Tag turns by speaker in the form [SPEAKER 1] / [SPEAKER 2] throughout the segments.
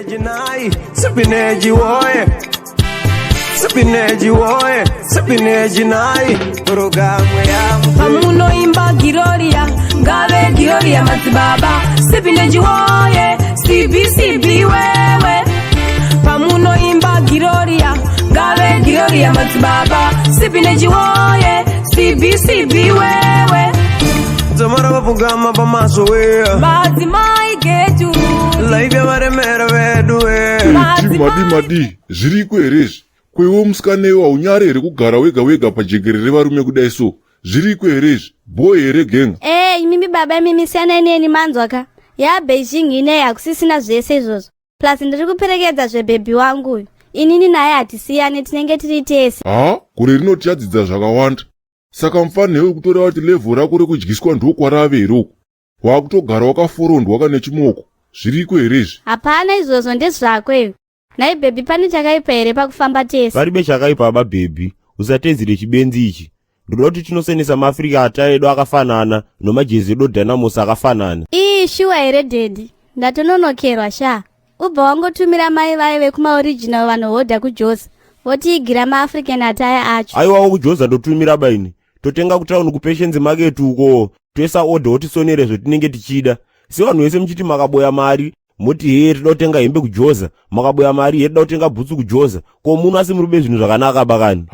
[SPEAKER 1] Spinach nai, spinach woe. Spinach woe, spinach nai, programu ya
[SPEAKER 2] pamuno imba giroria, ngave giroria matibaba. Spinach woe, CBCB wewe. Pamuno imba giroria, ngave giroria matibaba. Spinach woe, CBCB wewe.
[SPEAKER 1] Zamara vapugama pamaso we.
[SPEAKER 2] Bazi mai getu.
[SPEAKER 1] Life ya maremera vedu we.
[SPEAKER 3] Madi, zviri kwerezvi. Kwewo musikanewa unyarere kugara wega pajegerere varume kudai so. Zviri kwerezvi. Boy here genga.
[SPEAKER 4] Mimi baba mimi siana ineni manzwaka. Ya Beijing ine yakusisina zvese izvozvo. Plus ndiri kuperekedza zvebebi wangu. Inini naye hatisiyane tinenge tiri tese.
[SPEAKER 3] Gore rinoti yadzidza zvakawanda. Saka mufanirwe kutora kuti level rako rekudyiswa ndokwarave iroko. Wakutogara wakaforondwa wakane chimoko. Zviri kwerezvi.
[SPEAKER 4] Hapana izvozvo ndezvako iwe. Nai baby pane chakaipa here pakufamba tese.
[SPEAKER 5] Paribe chakaipa aba baby. Usatedzere chibenzi ichi. Ndoda kuti tinosenesa maAfrica ataedu akafanana nomajezi edu Dynamos akafanana.
[SPEAKER 4] Shuwa here daddy. Ndatononokerwa sha. Ubva wangotumira mai vaive kuma original vanohodha kuJoza. Votiigira maAfrican ataya acho.
[SPEAKER 5] Aiwawo kuJoza ndotumira baini. Totenga kutauni kupatience market uko. Toisa order kuti sonere zvotinenge tichida. Si vanhu vese muchiti makaboya mari, muti he toda kutenga hembe kuJoza, makaboya mari he toda kutenga bhutsu kuJoza. Ko munhu asi murube zvinhu zvakanaka bakani.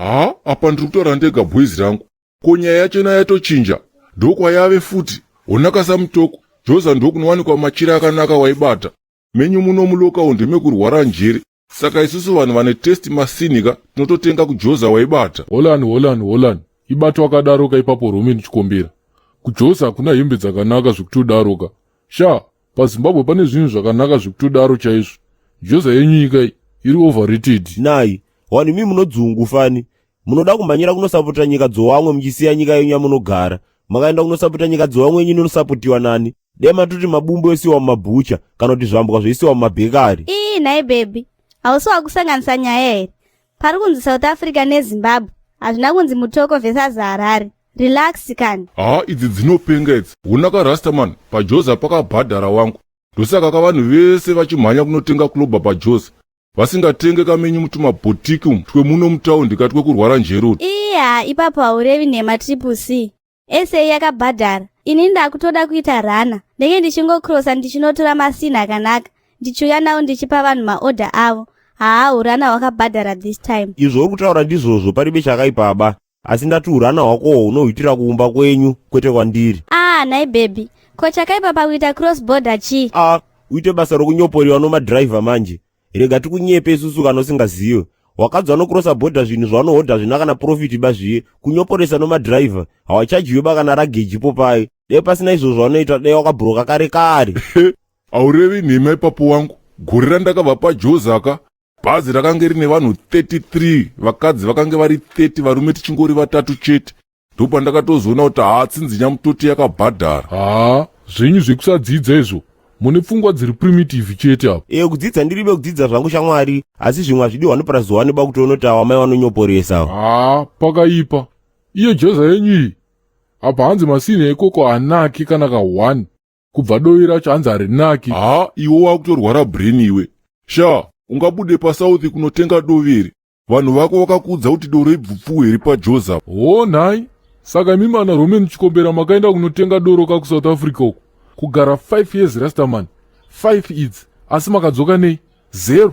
[SPEAKER 3] Apa ndiri kutora ndega bhoizi rangu. Ko nyaya yachona yatochinja. Ndokwayave futi. Onakasa mutoko. Joza ndokunowanikwa machira akanaka waibata. Menyu muno mulokawo ndemekurwara njere. Saka isusu vanhu vane test masinika tinototenga kuJoza waibata.
[SPEAKER 6] Holani. Ibato wakadaroka ipapo Roman chikombera. KuJoza kuna hembe dzakanaka zvikutodaroka. Sha, paZimbabwe pane zvinhu zvakanaka zvekutodaro chaizvo. Joza yenyika iri overrated.
[SPEAKER 5] Nai, wani mimi munodzungu fani. Munoda kumhanyira kunosapota nyika dzowamwe muchisiya nyika yenyu yamunogara. Makaenda kunosapota nyika dzowamwe yenyu inosapotiwa nani. Dema tuti mabumbu esiwa mumabhucha kana kuti zvambwa zveisiwa mumabhekari.
[SPEAKER 4] Nai baby. Hausi wakusanganisa nyaya here. Pari kunzi South Africa neZimbabwe. Hazvina kunzi Mutoko versus Harare. Relax kani.
[SPEAKER 3] Idzi dzinopenga idzi. Unaka Rastaman paJoza pakabhadhara wangu. Ndosaka kavanhu vese vachimhanya kunotenga kloba paJoza. Vasingatenge kamenyu mutuma boutique twemuno mutaundi katwe kurwara njeroni.
[SPEAKER 4] Ipapo haurevi nema triple C. Ese yakabhadhara. Ini ndakutoda kuita rana. Ndenge ndichingokrosa ndichinotora masini akanaka. Ndichuya nawo ndichipa vanhu maorder avo. Urana wakabhadhara this time.
[SPEAKER 5] Izvo uri kutaura ndizvozvo paribe chakaipa aba. Asi ndati urana hwakowo unohuitira kuumba kwenyu kwete kwandiri.
[SPEAKER 4] Nai baby. Ko chakaipa pakuita cross border chi?
[SPEAKER 5] Uite basa rokunyoporiwa nomadriver manje. Rega tikunyepe isusu kana usingaziwe. Wakadzi vanokrosa border zvinhu zvanohodha zvina kana profit bazviye. Kunyoporesa nomadriver. Hawachajiwe bakana rageji popai. Dei pasina izvozvo vanoita dei wakabhuroka kare.
[SPEAKER 3] Aurevi nhema ipapo wangu. Gore randakabva paJoza ka. Bhazi rakange rine vanhu 33, vakadzi vakange vari 30, varume tichingori vatatu chete. Ndopa ndakatozoona kuti tsinzi nyamutoti yakabhadhara.
[SPEAKER 6] Zvenyu zvekusadzidza izvo. Mune pfungwa dziri primitive chete apo.
[SPEAKER 5] Kudzidza ndiribe kudzidza zvangu shamwari, asi zvimwe hazvidiwa noparazuva neba kutoona wamai vanonyoporesa.
[SPEAKER 6] Pakaipa. Iye Joza yenyu iyi. Apa hanzi masini ekoko hanaki kana ka1. Kubva dovi racho hanzi harinaki.
[SPEAKER 3] Iwo wakutorwara brain iwe. Sha, ungabude paSouth kunotenga doveri. Vanhu vako vakakudza kuti doro ibvupfu here paJoza.
[SPEAKER 6] Nai. Saka mimi ana Roman chikombera makaenda kunotenga doro ka kuSouth Africa uko. Kugara 5 years Rastaman. 5 idzi. Asi makadzoka nei? 0.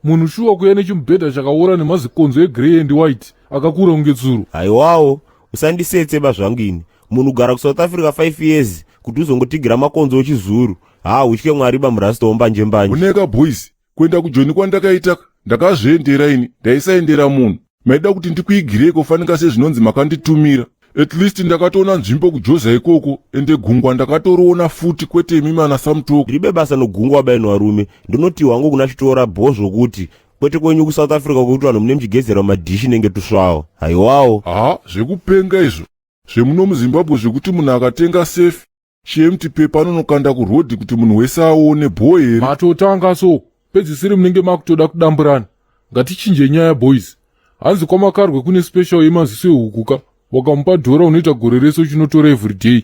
[SPEAKER 6] Munhu shuwa kuya nechimubhedha chakaora nemazikonzo egrey and white. Akakura kunge tsuru.
[SPEAKER 5] Haiwawo, usandisetseba zvangu ini. Munhu gara kuSouth Africa 5 years kuti uzongotigira makonzo echizuru. Utye Mwari bamurasta wombanje.
[SPEAKER 3] Uneka boys. Kuenda kujoni kwandakaita ndakazviendera ini ndaisaendera munhu. Maida kuti ndikuigireko fanika sezvinonzi makanditumira. At least ndakatoona nzvimbo kuJoza ikoko ende gungwa ndakatoriona futi kwete mimi ana samutoko.
[SPEAKER 5] Ribe basa nogungwa baino varume. Ndinoti wangu kuna chitora bhozvo kuti kwete kwenyu kuSouth Africa kuti vanhu mune muchigezera madhishi nenge tusvawo. Haiwawo.
[SPEAKER 3] Zvekupenga izvo. Zvemuno muZimbabwe zvekuti munhu akatenga safe chiempty paper anonokanda kurodhi kuti munhu wese aone boy.
[SPEAKER 6] Matotanga so. Pedzisiri munenge makutoda kudamburana. Ngatichinje nyaya boys. Hanzi kwamakarwe kune special yemaziso ehukuka. Wakamupa dhora unoita gore reso chinotora everyday.